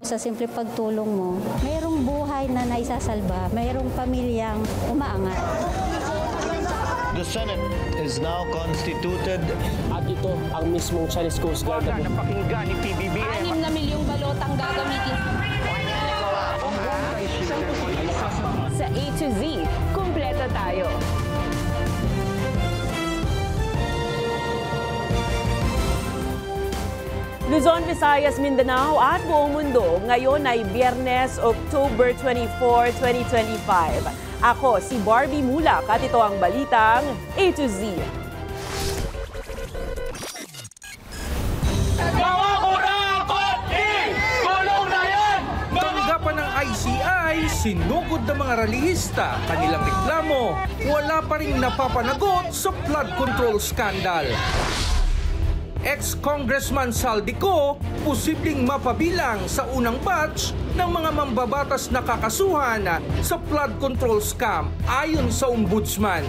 Sa simple pagtulong mo, mayroong buhay na naisasalba, mayroong pamilyang umaangat. The Senate is now constituted. At ito ang mismong Chinese Coast Guard na napakinggan ni PBBM. 6 na milyong balot ang gagamitin. Sa A to Z, kumpleto tayo. Luzon, Visayas, Mindanao at buong mundo. Ngayon ay Biyernes, October 24, 2025. Ako si Barbie Mulak at ito ang balitang A to Z. Tanggapan ng ICI, sinugod ng mga ralihista. Kanilang reklamo, wala pa ring napapanagot sa flood control scandal. Ex-Congressman Saldico, posibleng mapabilang sa unang batch ng mga mambabatas na kakasuhan sa flood control scam ayon sa Ombudsman.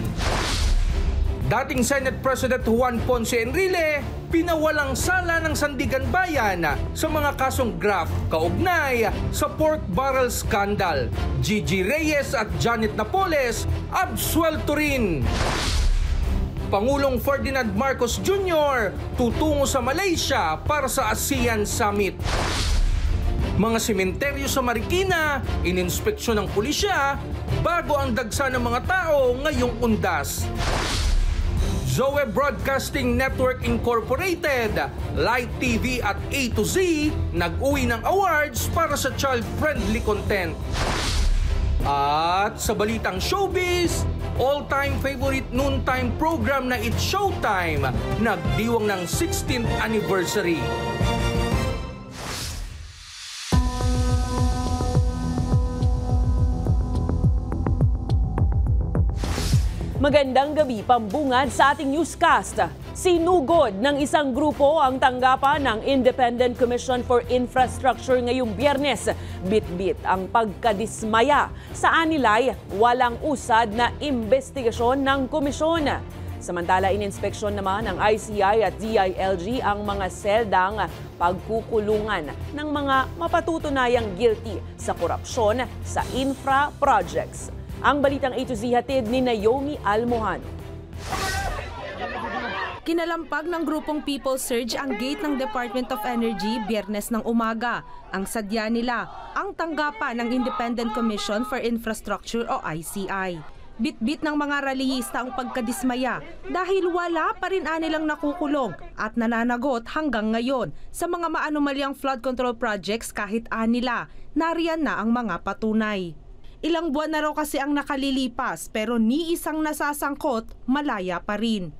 Dating Senate President Juan Ponce Enrile, pinawalang sala ng Sandigan Bayan sa mga kasong graft kaugnay sa pork barrel scandal. Gigi Reyes at Janet Napoles absuelto rin. Pangulong Ferdinand Marcos Jr. tutungo sa Malaysia para sa ASEAN Summit. Mga sementeryo sa Marikina, ininspeksyon ng pulisya bago ang dagsa ng mga tao ngayong undas. Zoe Broadcasting Network Incorporated, Light TV at A to Z nag-uwi ng awards para sa child-friendly content. At sa balitang showbiz, all-time favorite noontime program na It's Showtime, nagdiwang ng 16th anniversary. Magandang gabi, pambungad sa ating newscast. Sinugod ng isang grupo ang tanggapan ng Independent Commission for Infrastructure ngayong Biyernes. Bit-bit ang pagkadismaya. Saan nila'y walang usad na investigasyon ng komisyon. Samantala, ininspeksyon naman ng ICI at DILG ang mga seldang pagkukulungan ng mga mapatutunayang guilty sa korupsyon sa infra projects. Ang balitang A to Z hatid ni Naomi Almohano. Kinalampag ng grupong People Surge ang gate ng Department of Energy Biyernes ng umaga. Ang sadya nila, ang tanggapan ng Independent Commission for Infrastructure o ICI. Bit-bit ng mga ralihista ang pagkadismaya dahil wala pa rin anilang nakukulong at nananagot hanggang ngayon sa mga maanumalyang flood control projects kahit anila. Nariyan na ang mga patunay. Ilang buwan na raw kasi ang nakalilipas pero ni isang nasasangkot, malaya pa rin.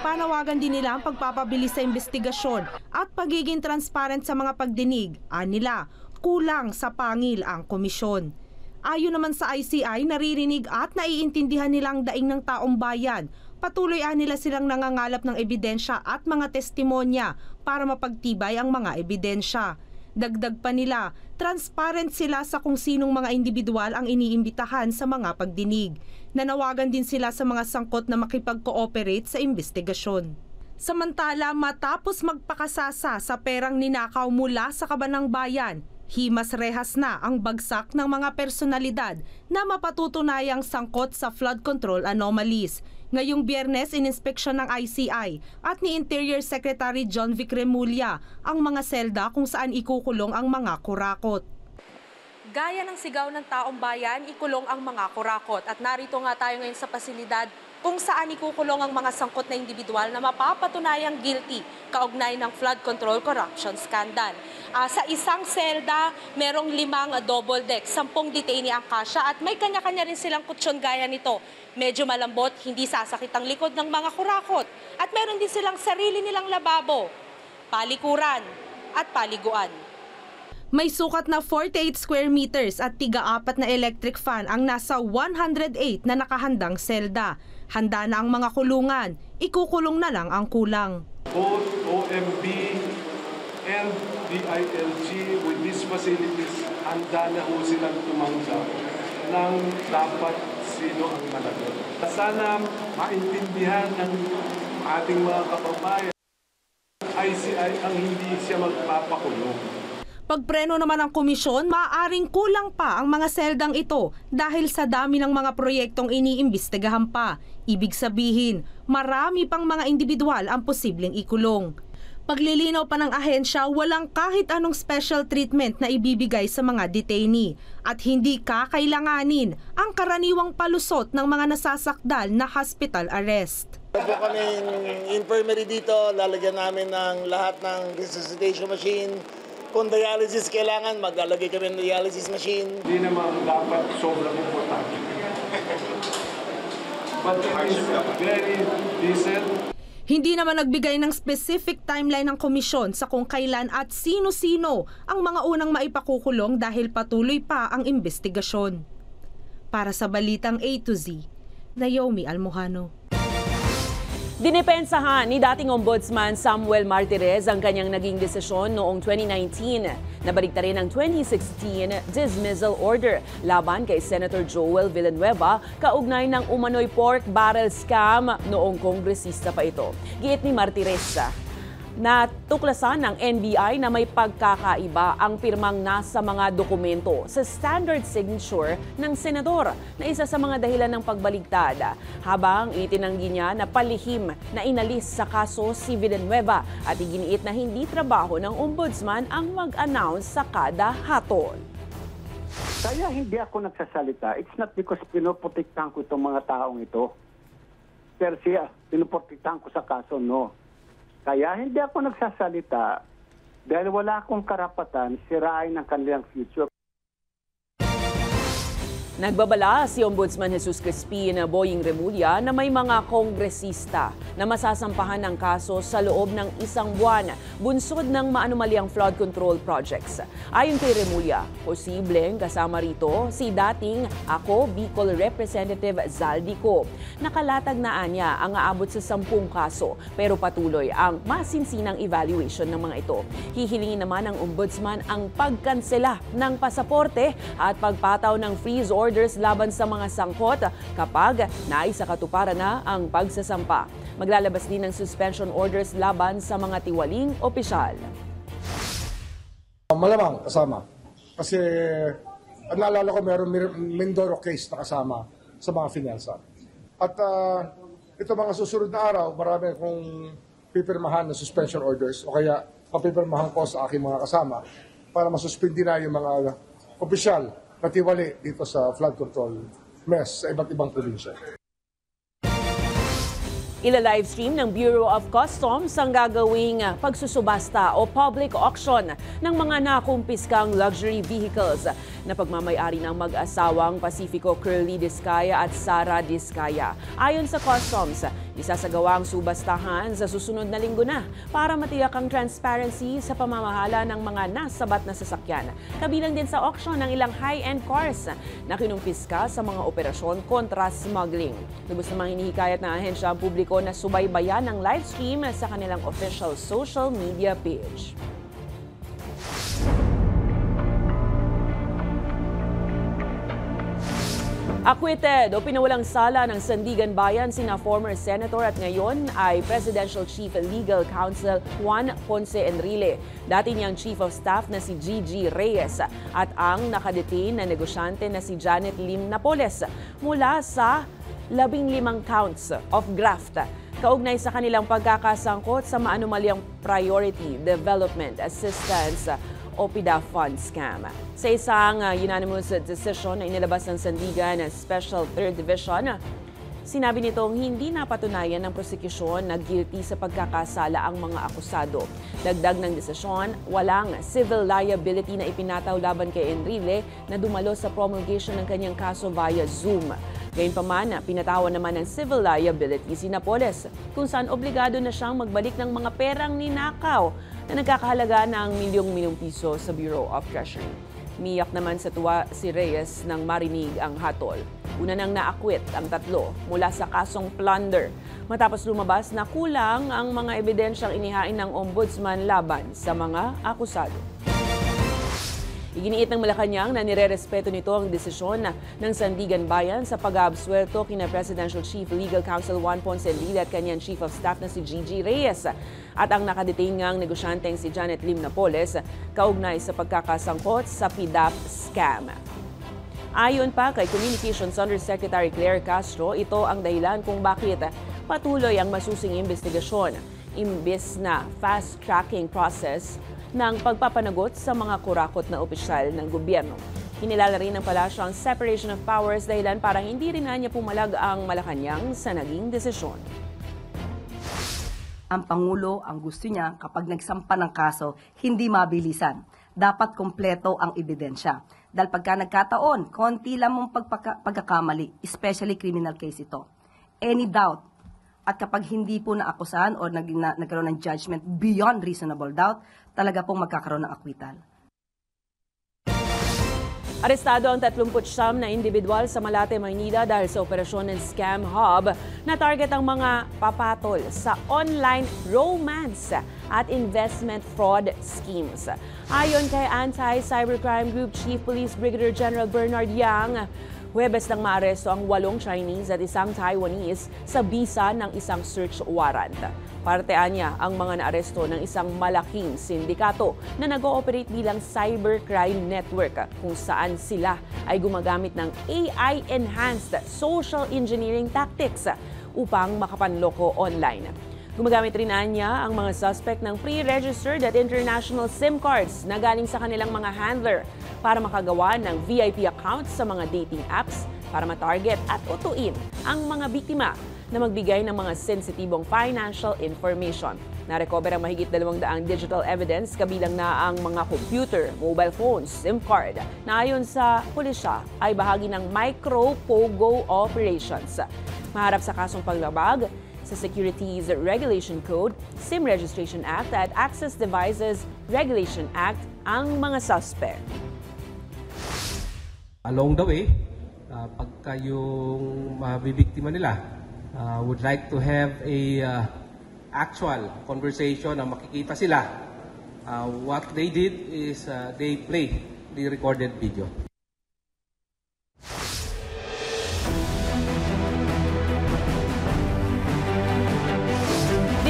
Panawagan din nila ang pagpapabilis sa investigasyon at pagiging transparent sa mga pagdinig. Anila, kulang sa pangil ang komisyon. Ayon naman sa ICI, naririnig at naiintindihan nilang daing ng taong bayan. Patuloy nila silang nangangalap ng ebidensya at mga testimonya para mapagtibay ang mga ebidensya. Dagdag pa nila, transparent sila sa kung sinong mga individual ang iniimbitahan sa mga pagdinig. Nanawagan din sila sa mga sangkot na makipag-cooperate sa investigasyon. Samantala, matapos magpakasasa sa perang ninakaw mula sa kabanang bayan, himas-rehas na ang bagsak ng mga personalidad na mapatutunayang sangkot sa flood control anomalies. Ngayong Biyernes, ininspeksyon ng ICI at ni Interior Secretary John Vic Remulla ang mga selda kung saan ikukulong ang mga kurakot. Gaya ng sigaw ng taong bayan, ikulong ang mga kurakot. At narito nga tayo ngayon sa pasilidad kung saan ikukulong ang mga sangkot na individual na mapapatunayang guilty kaugnay ng flood control corruption scandal. Sa isang selda, merong 5 double deck, 10 detainee ang kasya at may kanya-kanya rin silang kutsyon gaya nito. Medyo malambot, hindi sasakit ang likod ng mga kurakot. At meron din silang sarili nilang lababo, palikuran at paliguan. May sukat na 48 square meters at 3-4 na electric fan ang nasa 108 na nakahandang selda. Handa na ang mga kulungan, ikukulong na lang ang kulang. Both OMB and DILG with these facilities, handa na ho silang tumanggap ng dapat sino ang managot. Sana maintindihan ng ating mga kababayan, ICI ay ang hindi siya magpapakulong. Pagpreno naman ng komisyon, maaaring kulang pa ang mga seldang ito dahil sa dami ng mga proyektong iniimbestigahan pa. Ibig sabihin, marami pang mga individual ang posibleng ikulong. Paglilinaw pa ng ahensya, walang kahit anong special treatment na ibibigay sa mga detainee at hindi kakailanganin ang karaniwang palusot ng mga nasasakdal na hospital arrest. Meron po kaming infirmary dito, lalagyan namin ng lahat ng resuscitation machine. Kung dialysis kailangan, maglalagay kami ng dialysis machine. Hindi naman dapat sobrang importante. But it is very decent. Hindi naman nagbigay ng specific timeline ng komisyon sa kung kailan at sino-sino ang mga unang maipakukulong dahil patuloy pa ang investigasyon. Para sa Balitang A to Z, Naomi Almojano. Dinipensahan ni dating Ombudsman Samuel Martirez ang kanyang naging desisyon noong 2019. Nabalik rin ang 2016 dismissal order laban kay Senator Joel Villanueva kaugnay ng umano'y pork barrel scam noong kongresista pa ito. Giit ni Martirez, natuklasan ng NBI na may pagkakaiba ang pirmang nasa mga dokumento sa standard signature ng senador na isa sa mga dahilan ng pagbaligtad. Habang itinanggi niya na palihim na inalis sa kaso si Villanueva at iginiit na hindi trabaho ng ombudsman ang mag-announce sa kada hatol. Kaya hindi ako nagsasalita. It's not because pinoprotektahan ko itong mga taong ito. Pero siya, pinoprotektahan ko sa kaso, no. Kaya hindi ako nagsasalita dahil wala akong karapatan sirain ang kanilang future. Nagbabala si Ombudsman Jesus Crispin Boying Remulla na may mga kongresista na masasampahan ng kaso sa loob ng isang buwan bunsod ng maanumaliang flood control projects. Ayon kay Remulla, posibleng kasama rito si dating Ako Bicol Representative Zaldico. Nakalatag na anya ang aabot sa 10 kaso pero patuloy ang masinsinang evaluation ng mga ito. Hihilingin naman ng Ombudsman ang pagkansela ng pasaporte at pagpataw ng freeze orders laban sa mga sangkot kapag naisakatuparan na ang pagsasampa. Maglalabas din ng suspension orders laban sa mga tiwaling opisyal. Malamang kasama. Kasi naalala ko mayroong Mindoro case na kasama sa mga finansa. At ito mga susunod na araw, marami kong pipirmahan na suspension orders o kaya papipirmahan ko sa aking mga kasama para masuspindi na yung mga opisyal na tiwali dito sa flood control mess sa iba't ibang probinsya. Ila-livestream ng Bureau of Customs ang gagawing pagsusubasta o public auction ng mga nakumpiskang luxury vehicles na pagmamayari ng mag-asawang Pacifico Curly Discaya at Sara Discaya. Ayon sa Customs, isasagawa ang subastahan sa susunod na linggo na para matiyak ang transparency sa pamamahala ng mga nasabat na sasakyan. Kabilang din sa auction ng ilang high-end cars na kinumpiska sa mga operasyon kontra smuggling. Lubos namang hinihikayat na ahensya ang publiko na subaybayan ng livestream sa kanilang official social media page. Acquitted o pinawalang sala ng Sandigan Bayan sina former Senator at ngayon ay Presidential Chief Legal Counsel Juan Ponce Enrile, dati niyang Chief of Staff na si Gigi Reyes at ang nakadetain na negosyante na si Janet Lim Napoles mula sa 15 counts of graft kaugnay sa kanilang pagkakasangkot sa maanumalyang Priority Development Assistance o PIDA Fund Scam. Sa isang unanimous decision na inilabas ng Sandigan Special 3rd Division, sinabi nitong hindi napatunayan ng prosekusyon na guilty sa pagkakasala ang mga akusado. Dagdag ng desisyon, walang civil liability na ipinataw laban kay Enrile na dumalo sa promulgation ng kanyang kaso via Zoom. Gayunpaman, pinatawan naman ng civil liability si Napoles kung saan obligado na siyang magbalik ng mga perang ninakaw na nagkakahalaga ng milyong-milyong piso sa Bureau of Treasury. Miyak naman sa tuwa si Reyes nang marinig ang hatol. Una nang na-acquit ang tatlo mula sa kasong plunder matapos lumabas na kulang ang mga ebidensyang inihain ng ombudsman laban sa mga akusado. Iginiit ng Malacanang na nirerespeto nito ang desisyon ng Sandigan Bayan sa pag-aabsuelto kina Presidential Chief Legal Counsel Juan Ponce Enrile at kanyang Chief of Staff na si Gigi Reyes at ang nakadetingang negosyanteng si Janet Lim Napoles kaugnay sa pagkakasangkot sa PDAP scam. Ayon pa kay Communications Undersecretary Claire Castro, ito ang dahilan kung bakit patuloy ang masusing investigasyon imbes na fast-tracking process ng pagpapanagot sa mga kurakot na opisyal ng gobyerno. Kinilala rin ng palasyo ang separation of powers dahilan para hindi rin na niya pumalag ang Malacanang sa naging desisyon. Ang Pangulo, ang gusto niya kapag nagsampa ng kaso, hindi mabilisan. Dapat kompleto ang ebidensya. Dahil pagka nagkataon, konti lang mong pagkakamali, especially criminal case ito. Any doubt, at kapag hindi po naakusahan o nagkaroon ng judgment beyond reasonable doubt, talaga pong magkakaroon ng akwital. Arestado ang 39 na individual sa Malate, Maynila dahil sa operasyon ng Scam Hub na target ang mga papatol sa online romance at investment fraud schemes. Ayon kay Anti-Cybercrime Group Chief Police Brigadier General Bernard Yang, Huwebes nang maaresto ang 8 Chinese at isang Taiwanese sa bisa ng isang search warrant. Partean niya ang mga naaresto ng isang malaking sindikato na nag-ooperate bilang cybercrime network kung saan sila ay gumagamit ng AI-enhanced social engineering tactics upang makapanloko online. Gumagamit rin niya ang mga suspect ng pre-registered at international SIM cards na galing sa kanilang mga handler para makagawa ng VIP accounts sa mga dating apps para matarget at utuin ang mga biktima na magbigay ng mga sensitibong financial information. Na-recover ang mahigit 200 digital evidence kabilang na ang mga computer, mobile phones, SIM card na ayon sa pulisya ay bahagi ng micro-pogo operations. Maharap sa kasong paglabag sa Securities Regulation Code, SIM Registration Act at Access Devices Regulation Act ang mga suspect. Along the way, pagka yung mabibiktima nila, would like to have a actual conversation na makikita sila. What they did is they play the recorded video.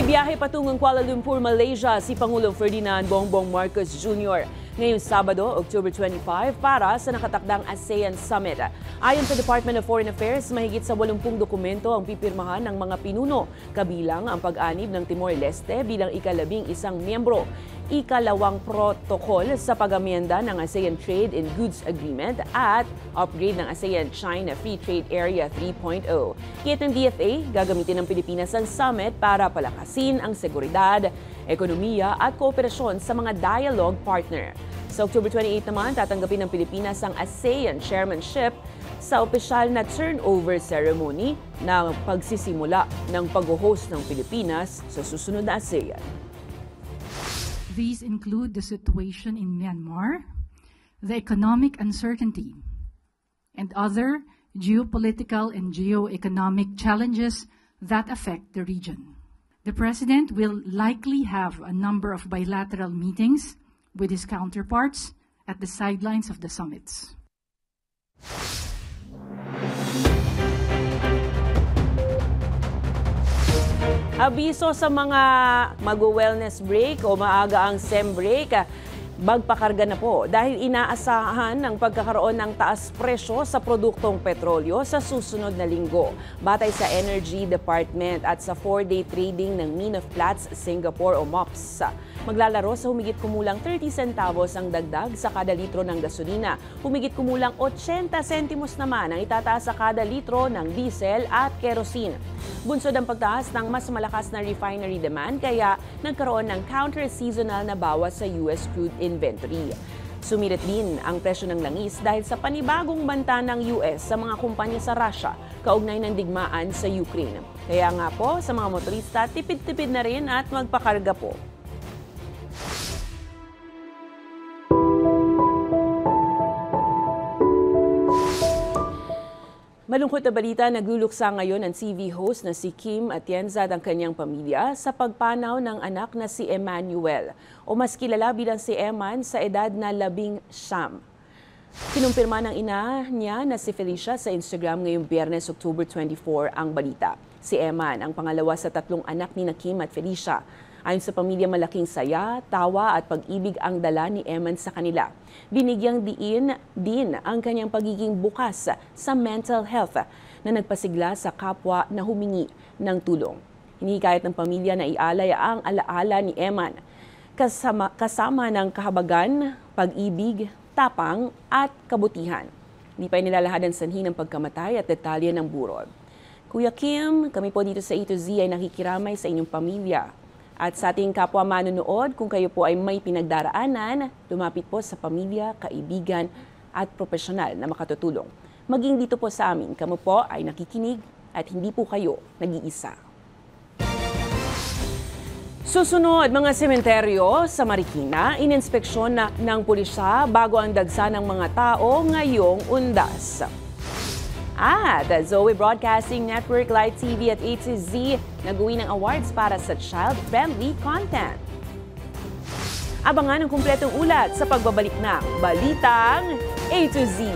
Biyahe patungong Kuala Lumpur, Malaysia si Pangulong Ferdinand Bongbong Marcos Jr. ngayong Sabado, October 25 para sa nakatakdang ASEAN Summit. Ayon sa Department of Foreign Affairs, mahigit sa 80 dokumento ang pipirmahan ng mga pinuno, kabilang ang pag-anib ng Timor-Leste bilang ika-11 miyembro, ika-2 protokol sa pag-amyenda ng ASEAN Trade in Goods Agreement at upgrade ng ASEAN-China Free Trade Area 3.0. Kaya ng DFA, gagamitin ng Pilipinas ang summit para palakasin ang seguridad, ekonomiya at kooperasyon sa mga dialogue partner. Sa October 28 naman, tatanggapin ng Pilipinas ang ASEAN Chairmanship sa opisyal na turnover ceremony na pagsisimula ng pag-host ng Pilipinas sa susunod na ASEAN. These include the situation in Myanmar, the economic uncertainty, and other geopolitical and geo-economic challenges that affect the region. The President will likely have a number of bilateral meetings with his counterparts at the sidelines of the summits. Abiso sa mga mag-wellness break o maaga ang SEM break, magpakarga na po dahil inaasahan ng pagkakaroon ng taas presyo sa produktong petrolyo sa susunod na linggo. Batay sa Energy Department at sa 4-day trading ng Mine of Platts Singapore o MOPS. Maglalaro sa humigit kumulang 30 centavos ang dagdag sa kada litro ng gasolina. Humigit kumulang 80 sentimos naman ang itataas sa kada litro ng diesel at kerosene. Bunsod ang pagtaas ng mas malakas na refinery demand kaya nagkaroon ng counter-seasonal na bawas sa US crude inventory. Sumirit din ang presyo ng langis dahil sa panibagong banta ng US sa mga kumpanya sa Russia kaugnay ng digmaan sa Ukraine. Kaya nga po sa mga motorista, tipid-tipid na rin at magpakarga po. Malungkot na balita, nagluluksa ngayon ang TV host na si Kim Atienza at ang kanyang pamilya sa pagpanaw ng anak na si Emmanuel o mas kilala bilang si Eman sa edad na 19. Kinumpirma ng ina niya na si Felicia sa Instagram ngayong Biyernes, October 24 ang balita. Si Eman ang pangalawa sa 3 anak ni Kim at Felicia. Ayon sa pamilya, malaking saya, tawa at pag-ibig ang dala ni Eman sa kanila. Binigyang diin din ang kanyang pagiging bukas sa mental health na nagpasigla sa kapwa na humingi ng tulong. Hinihikayat ng pamilya na ialay ang alaala ni Eman kasama ng kahabagan, pag-ibig, tapang at kabutihan. Hindi pa inilalahad ang sanhi ng pagkamatay at detalye ng burol. Kuya Kim, kami po dito sa A to Z ay nakikiramay sa inyong pamilya. At sa ating kapwa manonood, kung kayo po ay may pinagdaraanan, lumapit po sa pamilya, kaibigan at profesional na makatutulong. Maging dito po sa amin, kamo po ay nakikinig at hindi po kayo nag-iisa. Susunod, mga sementeryo sa Marikina, ininspeksyon ng pulisya bago ang dagsa ng mga tao ngayong Undas. At Zoe Broadcasting Network, Live TV at A to Z nag-uwi ng awards para sa child-friendly content. Abangan ang kumpletong ulat sa pagbabalik ng Balitang A to Z.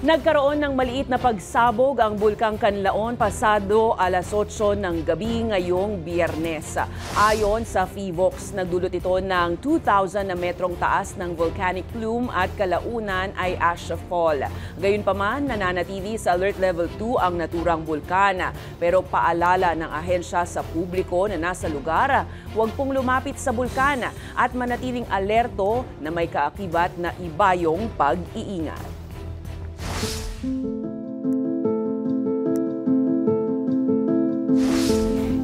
Nagkaroon ng maliit na pagsabog ang Bulkang Canlaon pasado alas 8 ng gabi ngayong Biyernes. Ayon sa PHIVOX, nagdulot ito ng 2,000 na metrong taas ng volcanic plume at kalaunan ay ash fall. Gayunpaman, nananatili sa alert level 2 ang naturang bulkan. Pero paalala ng ahensya sa publiko na nasa lugar, huwag pong lumapit sa bulkan at manatiling alerto na may kaakibat na ibayong pag-iingat.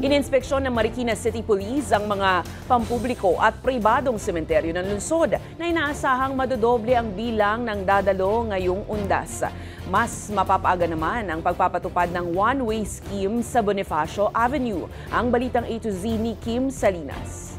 Ininspeksyon ng Marikina City Police ang mga pampubliko at pribadong sementeryo ng lungsod na inaasahang madodoble ang bilang ng dadalo ngayong Undas. Mas mapapaaga naman ang pagpapatupad ng one-way scheme sa Bonifacio Avenue. Ang Balitang A to Z ni Kim Salinas.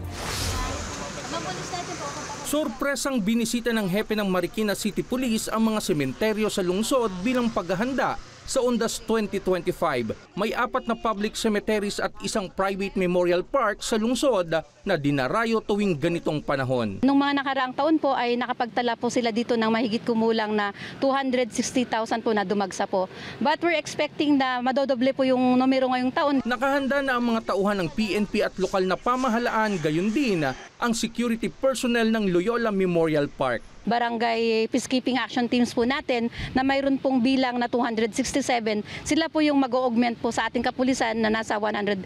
Sorpresang binisita ng hepe ng Marikina City Police ang mga sementeryo sa lungsod bilang paghahanda sa Undas 2025. May 4 na public cemeteries at isang private memorial park sa lungsod na dinarayo tuwing ganitong panahon. Nung mga nakaraang taon po ay nakapagtala po sila dito ng mahigit kumulang na 260,000 po na dumagsa po. But we're expecting na madodoble po yung numero ngayong taon. Nakahanda na ang mga tauhan ng PNP at lokal na pamahalaan, gayon din ang security personnel ng Loyola Memorial Park. Barangay Peacekeeping Action Teams po natin na mayroon pong bilang na 267. Sila po yung mag-augment po sa ating kapulisan na nasa 184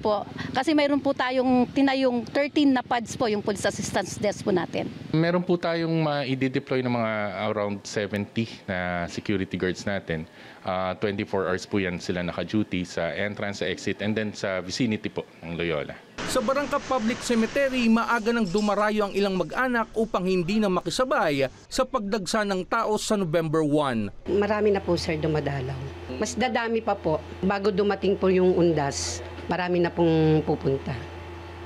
po. Kasi mayroon po tayong tinayong 13 na PADS po yung Police Assistance Desk po natin. Meron po tayong i-deploy ng mga around 70 na security guards natin. 24 hours po yan sila naka-duty sa entrance, sa exit, and then sa vicinity po ng Loyola. Sa Barangka Public Cemetery, maaga nang dumarayo ang ilang mag-anak upang hindi na makisabay sa pagdagsa ng tao sa November 1. Marami na po sir dumadalaw. Mas dadami pa po. Bago dumating po yung Undas, marami na pong pupunta.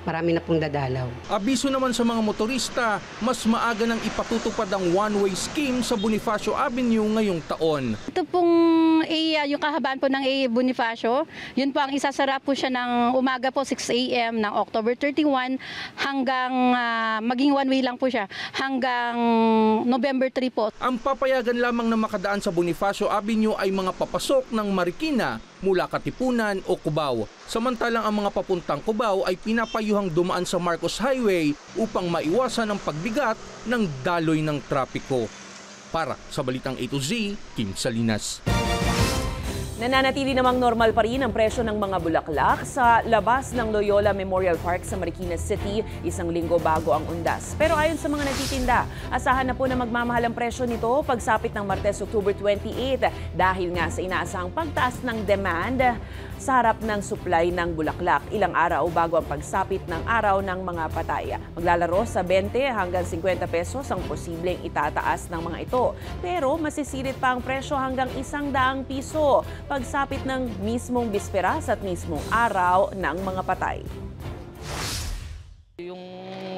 Marami na pong dadalaw. Abiso naman sa mga motorista, mas maaga nang ipatutupad ang one-way scheme sa Bonifacio Avenue ngayong taon. Ito pong yung kahabaan po ng Bonifacio, yun po ang isasara po siya ng umaga po 6 a.m. ng October 31 hanggang maging one-way lang po siya hanggang November 3 po. Ang papayagan lamang na makadaan sa Bonifacio Avenue ay mga papasok ng Marikina mula Katipunan o Cubao. Samantalang ang mga papuntang Cubao ay pinapayuhang dumaan sa Marcos Highway upang maiwasan ang pagbigat ng daloy ng trapiko. Para sa Balitang A to Z, Kim Salinas. Nananatili namang normal pa rin ang presyo ng mga bulaklak sa labas ng Loyola Memorial Park sa Marikina City, isang linggo bago ang undas. Pero ayon sa mga nagtitinda, asahan na po na magmamahal ang presyo nito pagsapit ng Martes, October 28 dahil nga sa inaasahang pagtaas ng demand sa harap ng supply ng bulaklak. Ilang araw bago ang pagsapit ng araw ng mga patay. Maglalaro sa 20 hanggang 50 pesos ang posibleng itataas ng mga ito. Pero masisirit pa ang presyo hanggang 100 piso pagsapit ng mismong bisperas at mismong araw ng mga patay. Yung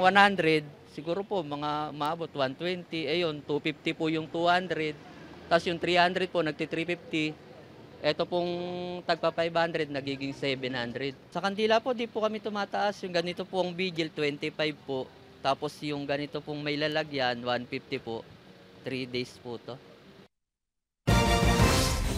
100, siguro po mga maabot 120, ayun 250 po yung 200, tapos yung 300 po nagti-350. Ito pong tagpa 500, nagiging 700. Sa kandila po, di po kami tumataas. Yung ganito pong vigil, 25 po. Tapos yung ganito pong may lalagyan, 150 po. 3 days po to.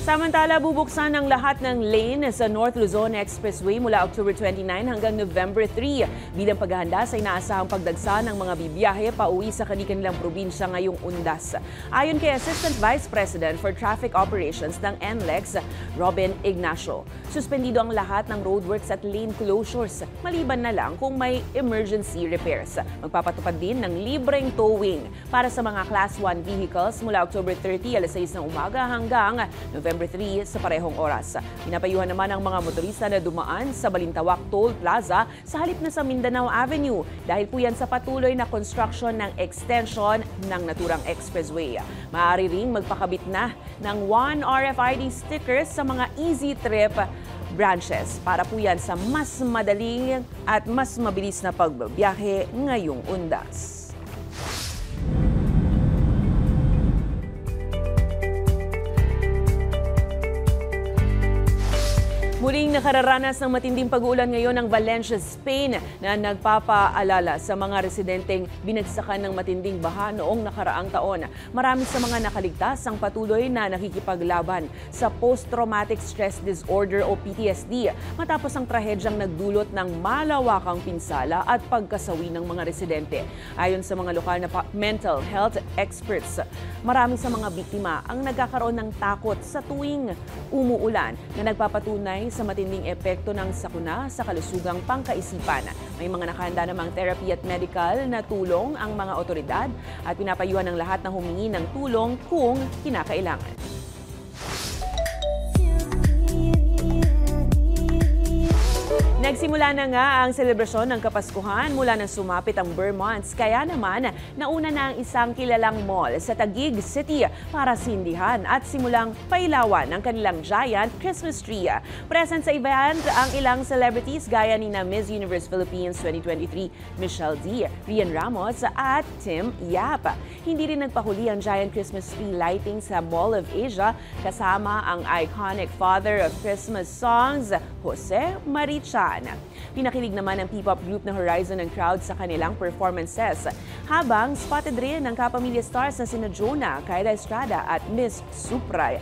Samantala, bubuksan ang lahat ng lane sa North Luzon Expressway mula October 29 hanggang November 3 bilang paghahanda sa inaasahang pagdagsa ng mga bibiyahe pauwi sa kanilang probinsya ngayong undas. Ayon kay Assistant Vice President for Traffic Operations ng NLEX, Robin Ignacio, suspendido ang lahat ng roadworks at lane closures, maliban na lang kung may emergency repairs. Magpapatupad din ng libreng towing para sa mga Class 1 vehicles mula October 30 alas 6 ng umaga hanggang November 3 sa parehong oras. Pinapayuhan naman ang mga motorista na dumaan sa Balintawak Toll Plaza sa halip na sa Mindanao Avenue dahil po yan sa patuloy na construction ng extension ng naturang expressway. Maaari ring magpakabit na ng 1 RFID stickers sa mga Easy Trip branches para po yan sa mas madaling at mas mabilis na pagbabiyahe ngayong undas. Muling nakararanas ng matinding pag-uulan ngayon ang Valencia, Spain na nagpapaalala sa mga residenteng binagsakan ng matinding baha noong nakaraang taon. Marami sa mga nakaligtas ang patuloy na nakikipaglaban sa post-traumatic stress disorder o PTSD matapos ang trahedyang nagdulot ng malawakang pinsala at pagkasawi ng mga residente. Ayon sa mga lokal na mental health experts, marami sa mga biktima ang nagkakaroon ng takot sa tuwing umuulan na nagpapatunay sa matinding epekto ng sakuna sa kalusugang pangkaisipan. May mga nakahanda namang therapy at medical na tulong ang mga otoridad at pinapayuhan ng lahat na humingi ng tulong kung kinakailangan. Nagsimula na nga ang selebrasyon ng Kapaskuhan mula nang sumapit ang Burr Months. Kaya naman, nauna na ang isang kilalang mall sa Taguig City para sindihan at simulang pailawan ang kanilang giant Christmas tree. Present sa event ang ilang celebrities gaya ni na Miss Universe Philippines 2023 Michelle D, Rian Ramos at Tim Yap. Hindi rin nagpahuli ang giant Christmas tree lighting sa Mall of Asia kasama ang iconic father of Christmas songs, Jose Marichan. Pinakilig naman ng P-pop group na Horizon ang crowd sa kanilang performances. Habang spotted rin ng kapamilya stars na sina Jonah, Kyla Estrada at Miss Supra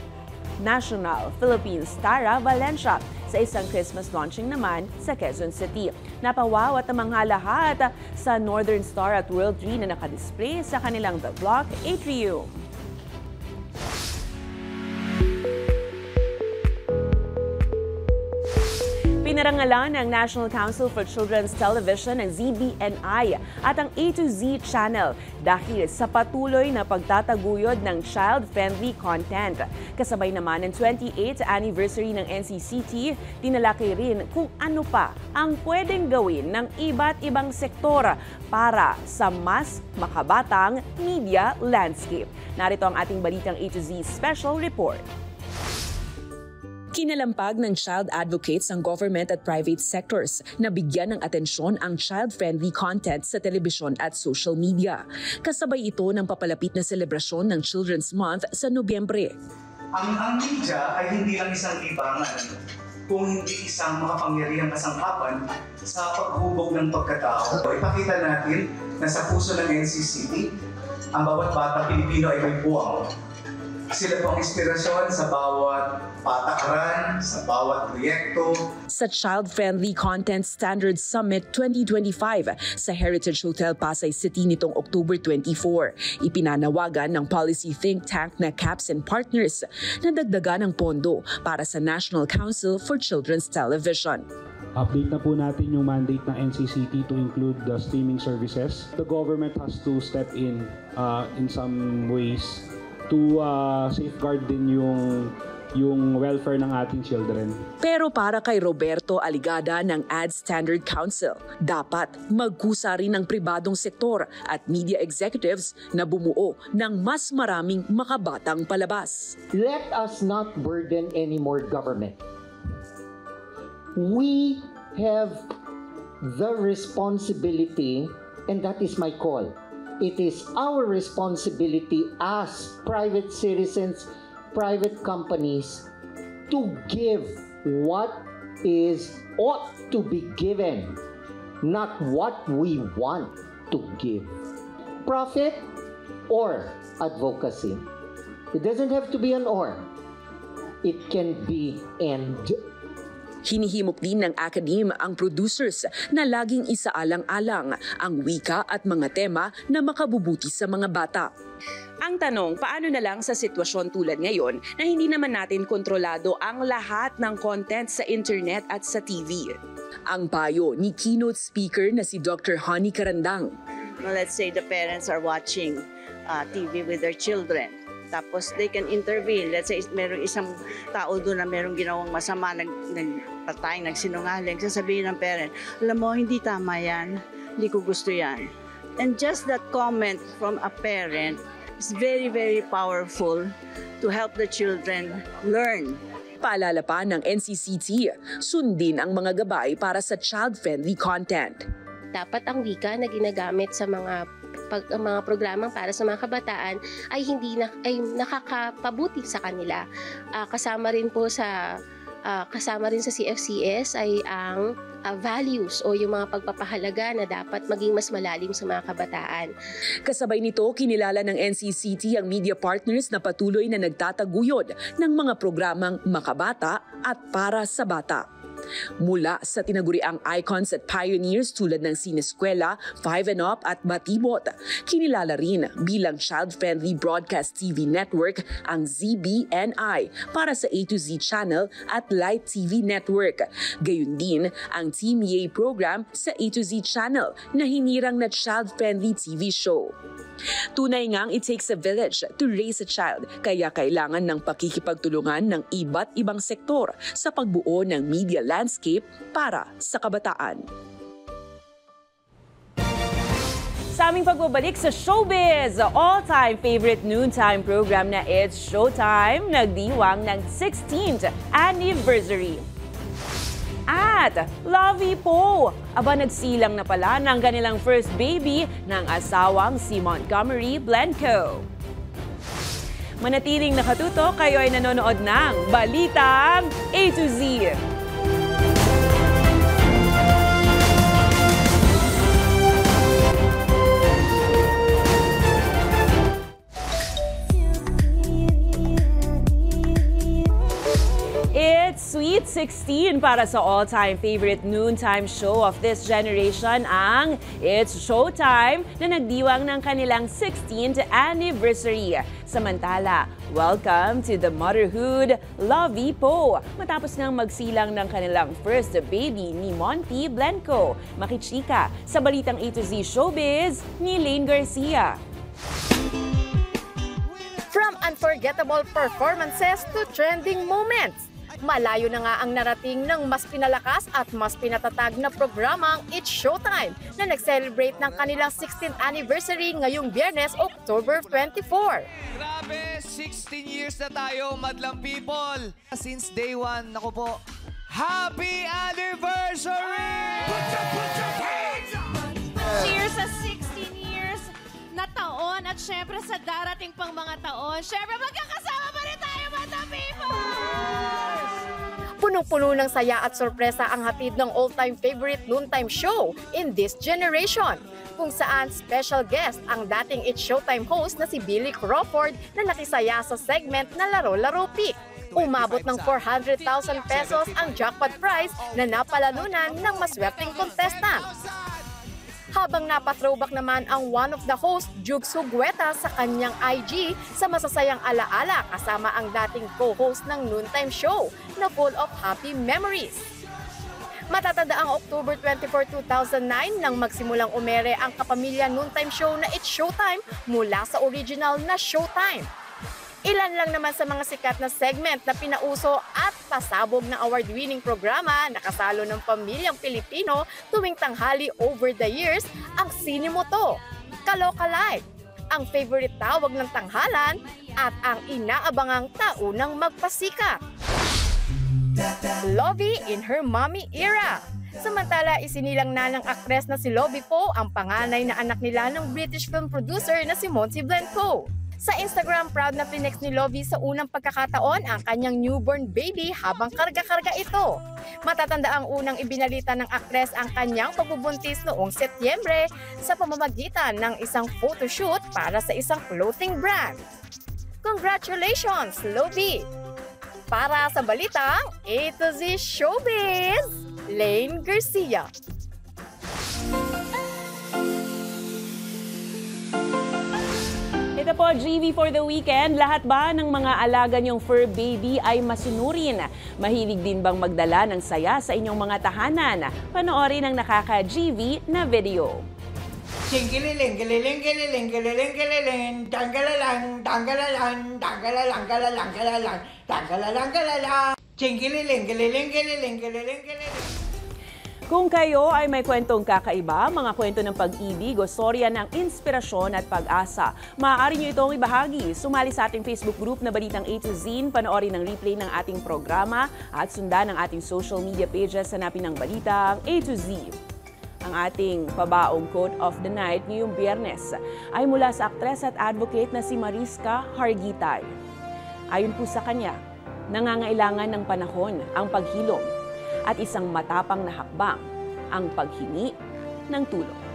National Philippines Tara Valencia sa isang Christmas launching naman sa Quezon City. Napawaw at namangha lahat sa Northern Star at World Tree na nakadisplay sa kanilang The Block atrium. Pinarangalan ng National Council for Children's Television ng ZBNI at ang A to Z channel dahil sa patuloy na pagtataguyod ng child-friendly content. Kasabay naman ng 28th anniversary ng NCCT, tinalakay rin kung ano pa ang pwedeng gawin ng iba't ibang sektor para sa mas makabatang media landscape. Narito ang ating balitang A to Z Special Report. Kinalampag ng child advocates ng government at private sectors na bigyan ng atensyon ang child-friendly content sa telebisyon at social media. Kasabay ito ng papalapit na selebrasyon ng Children's Month sa Nobyembre. Ang media ay hindi lang isang libangan, kung hindi isang makapangyarihang kasangkapan sa paghubog ng pagkatao. Ipakita natin na sa puso ng NCCT, ang bawat bata Pilipino ay may buwang. Sila po ang inspirasyon sa bawat patakaran, sa bawat proyekto. Sa Child-Friendly Content Standards Summit 2025 sa Heritage Hotel Pasay City nitong October 24, ipinanawagan ng policy think tank na CAPS and Partners na dagdagan ng pondo para sa National Council for Children's Television. Update na po natin yung mandate ng NCCT to include the streaming services. The government has to step in some ways to safeguard din yung welfare ng ating children. Pero para kay Roberto Aligada ng Ad Standard Council, dapat magkusa rin ng pribadong sektor at media executives na bumuo ng mas maraming makabatang palabas. Let us not burden any more government. We have the responsibility, and that is my call. It is our responsibility as private citizens, private companies, to give what ought to be given, not what we want to give. Profit or advocacy. It doesn't have to be an or. It can be and. Hinihimok din ng academe ang producers na laging isaalang-alang ang wika at mga tema na makabubuti sa mga bata. Ang tanong, paano na lang sa sitwasyon tulad ngayon na hindi naman natin kontrolado ang lahat ng content sa internet at sa TV? Ang payo ni keynote speaker na si Dr. Honey Carandang. Let's say the parents are watching TV with their children. Tapos they can intervene. Let's say merong isang tao doon na merong ginawang masama, nagpatay, nagsinungaling. Sasabihin ng parent, alam mo, hindi tama yan. Hindi ko gusto yan. And just that comment from a parent is very, very powerful to help the children learn. Paalala pa ng NCCT, sundin ang mga gabay para sa child-friendly content. Dapat ang wika na ginagamit sa mga programang para sa mga kabataan ay nakakapabuti sa kanila. Kasama rin sa CFCS ay ang values o yung mga pagpapahalaga na dapat maging mas malalim sa mga kabataan. Kasabay nito, kinilala ng NCCT ang media partners na patuloy na nagtataguyod ng mga programang makabata at para sa bata. Mula sa tinaguriang icons at pioneers tulad ng Sineskwela, 5 and Up at Batibot, kinilala rin bilang child-friendly broadcast TV network ang ZBNI para sa A to Z Channel at Light TV Network. Gayun din ang Team Yay program sa A to Z Channel na hinirang na child-friendly TV show. Tunay ngang it takes a village to raise a child, kaya kailangan ng pakikipagtulungan ng iba't ibang sektor sa pagbuo ng media landscape para sa kabataan. Sa aming pagbabalik sa showbiz, all-time favorite noontime program na It's Showtime, nagdiwang ng 16th anniversary. At Lovey Po, nagsilang na pala ng kanilang first baby ng asawang si Montgomery Blanco. Manatiling nakatutok, kayo ay nanonood ng Balitang A to Z. It's Sweet 16 para sa all-time favorite noontime show of this generation, ang It's Showtime na nagdiwang ng kanilang 16th anniversary. Samantala, welcome to the motherhood, Lovey Po. Matapos nang magsilang ng kanilang first baby ni Monty Blanco. Makichika sa Balitang A to Z Showbiz ni Lane Garcia. From unforgettable performances to trending moments, malayo na nga ang narating ng mas pinalakas at mas pinatatag na programang It's Showtime na nag-celebrate ng kanilang 16th anniversary ngayong Biyernes, October 24. Grabe, 16 years na tayo, madlang people. Since day 1, naku po, happy anniversary! Cheers sa 16 years na taon at syempre sa darating pang mga taon. Syempre magkakasama pa rin tayo, mga people! Punong-puno ng saya at sorpresa ang hatid ng all-time favorite noontime show in this generation, kung saan special guest ang dating It's Showtime host na si Billy Crawford na nakisaya sa segment na Laro-Laro Pick. Umabot ng 400,000 pesos ang jackpot prize na napalalunan ng maswerteng contestant. Habang napa-throwback naman ang one of the host, Jukes Hugueta, sa kanyang IG sa masasayang alaala kasama ang dating co-host ng noontime show na full of happy memories. Matatanda ang October 24, 2009 nang magsimulang umere ang kapamilya noontime show na It's Showtime mula sa original na Showtime. Ilan lang naman sa mga sikat na segment na pinauso at pasabog ng award-winning programa na kasalo ng pamilyang Pilipino tuwing tanghali over the years ang Sine Mo To, Kaloka Live, ang favorite tawag ng tanghalan at ang inaabangang taunang magpasikat, Lovie in her mommy era. Samantala, isinilang na ng aktres na si Lovie Po ang panganay na anak nila ng British film producer na si Monty Blanco. Sa Instagram, proud na flex ni Lovie sa unang pagkakataon ang kanyang newborn baby habang karga-karga ito. Matatanda ang unang ibinalita ng aktres ang kanyang pagbubuntis noong Setyembre sa pamamagitan ng isang photoshoot para sa isang clothing brand. Congratulations, Lovie! Para sa balitang A to Z Showbiz, Lane Garcia. Ito po, GV for the weekend. Lahat ba ng mga alaga niyong fur baby ay masunurin? Mahilig din bang magdala ng saya sa inyong mga tahanan? Panoorin ang nakaka-GV na video. Singililing, gililing, gililing, gililing, gililing, tanggalalang, tanggalalang, tanggalalang, galalang, galalang, tanggalalang, galalang. Singililing, gililing, gililing, gililing, gililing. Kung kayo ay may kwentong kakaiba, mga kwento ng pag-ibig o storya ng inspirasyon at pag-asa, maaari nyo itong ibahagi. Sumali sa ating Facebook group na Balitang A to Z, panoorin ang replay ng ating programa at sundan ang ating social media pages, hanapin ang Balitang A to Z. Ang ating pabaong quote of the night ngayong Biyernes ay mula sa aktres at advocate na si Mariska Hargitay. Ayon po sa kanya, nangangailangan ng panahon ang paghilom at isang matapang na hakbang ang paghingi ng tulong.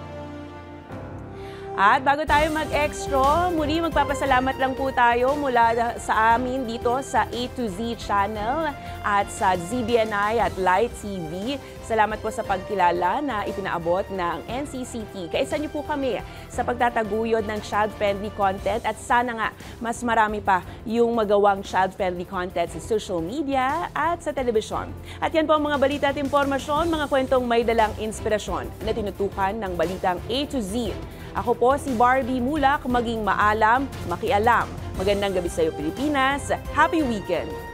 At bago tayo mag-extra, muli magpapasalamat lang po tayo mula sa amin dito sa A to Z channel at sa ZBNI at Light TV. Salamat po sa pagkilala na ipinaabot ng NCCT. Kaisa niyo po kami sa pagtataguyod ng child-friendly content at sana nga mas marami pa yung magawang child-friendly content sa social media at sa telebisyon. At yan po ang mga balita at impormasyon, mga kwentong may dalang inspirasyon na tinutukan ng Balitang A to Z. Ako po si Barbie Mulak, maging maalam, makialam. Magandang gabi sa iyo, Pilipinas. Happy weekend!